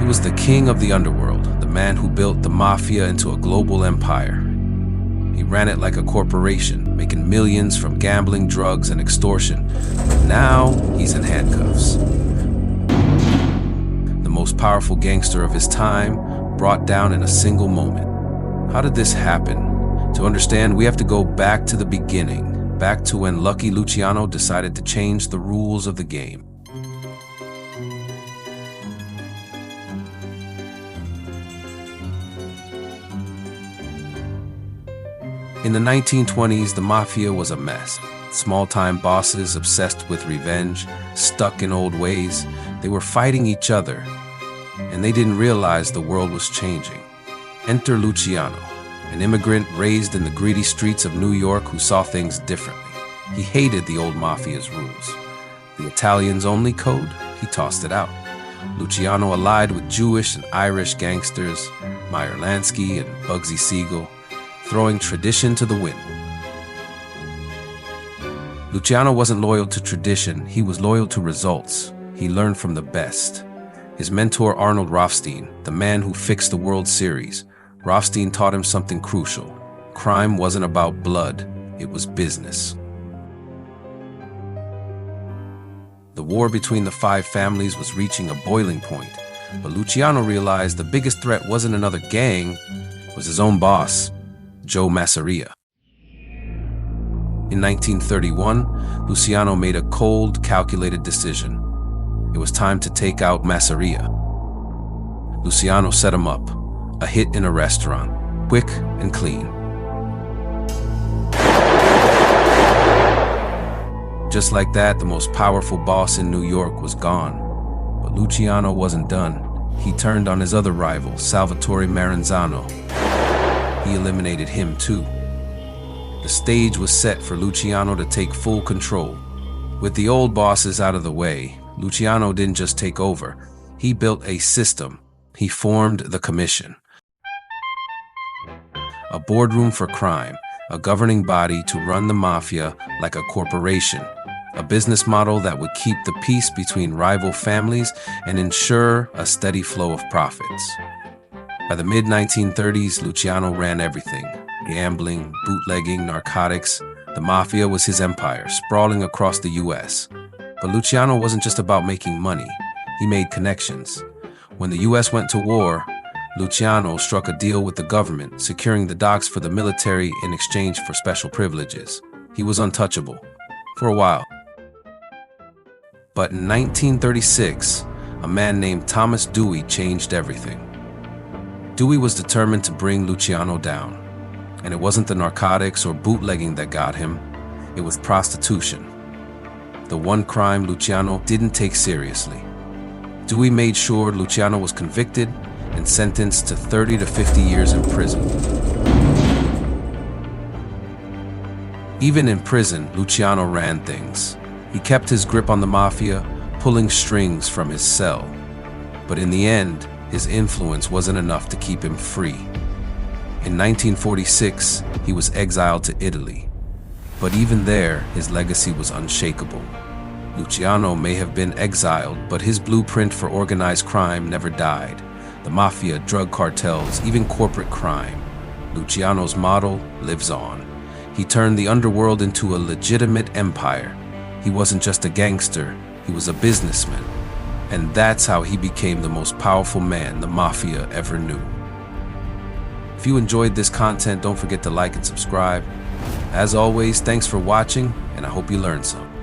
was the king of the underworld, the man who built the Mafia into a global empire. He ran it like a corporation, making millions from gambling, drugs, and extortion. But now, he's in handcuffs. The most powerful gangster of his time, brought down in a single moment. How did this happen? To understand, we have to go back to the beginning, back to when Lucky Luciano decided to change the rules of the game. In the 1920s, the Mafia was a mess. Small-time bosses obsessed with revenge, stuck in old ways. They were fighting each other, and they didn't realize the world was changing. Enter Luciano, an immigrant raised in the greedy streets of New York who saw things differently. He hated the old Mafia's rules. The Italians' only code, he tossed it out. Luciano allied with Jewish and Irish gangsters, Meyer Lansky and Bugsy Siegel, throwing tradition to the wind. Luciano wasn't loyal to tradition, he was loyal to results. He learned from the best. His mentor Arnold Rothstein, the man who fixed the World Series, Rothstein taught him something crucial. Crime wasn't about blood, it was business. The war between the five families was reaching a boiling point, but Luciano realized the biggest threat wasn't another gang, it was his own boss, Joe Masseria. In 1931, Luciano made a cold, calculated decision. It was time to take out Masseria. Luciano set him up, a hit in a restaurant, quick and clean. Just like that, the most powerful boss in New York was gone. But Luciano wasn't done. He turned on his other rival, Salvatore Maranzano. He eliminated him too. The stage was set for Luciano to take full control. With the old bosses out of the way, Luciano didn't just take over. He built a system. He formed the Commission. A boardroom for crime, a governing body to run the Mafia like a corporation. A business model that would keep the peace between rival families and ensure a steady flow of profits. By the mid-1930s, Luciano ran everything. Gambling, bootlegging, narcotics. The Mafia was his empire, sprawling across the U.S. But Luciano wasn't just about making money. He made connections. When the U.S. went to war, Luciano struck a deal with the government, securing the docks for the military in exchange for special privileges. He was untouchable. For a while. But in 1936, a man named Thomas Dewey changed everything. Dewey was determined to bring Luciano down. And it wasn't the narcotics or bootlegging that got him, it was prostitution. The one crime Luciano didn't take seriously. Dewey made sure Luciano was convicted and sentenced to 30 to 50 years in prison. Even in prison, Luciano ran things. He kept his grip on the Mafia, pulling strings from his cell. But in the end, his influence wasn't enough to keep him free. In 1946, he was exiled to Italy. But even there, his legacy was unshakable. Luciano may have been exiled, but his blueprint for organized crime never died. The Mafia, drug cartels, even corporate crime. Luciano's model lives on. He turned the underworld into a legitimate empire. He wasn't just a gangster, he was a businessman. And that's how he became the most powerful man the Mafia ever knew. If you enjoyed this content, don't forget to like and subscribe. As always, thanks for watching, and I hope you learned some.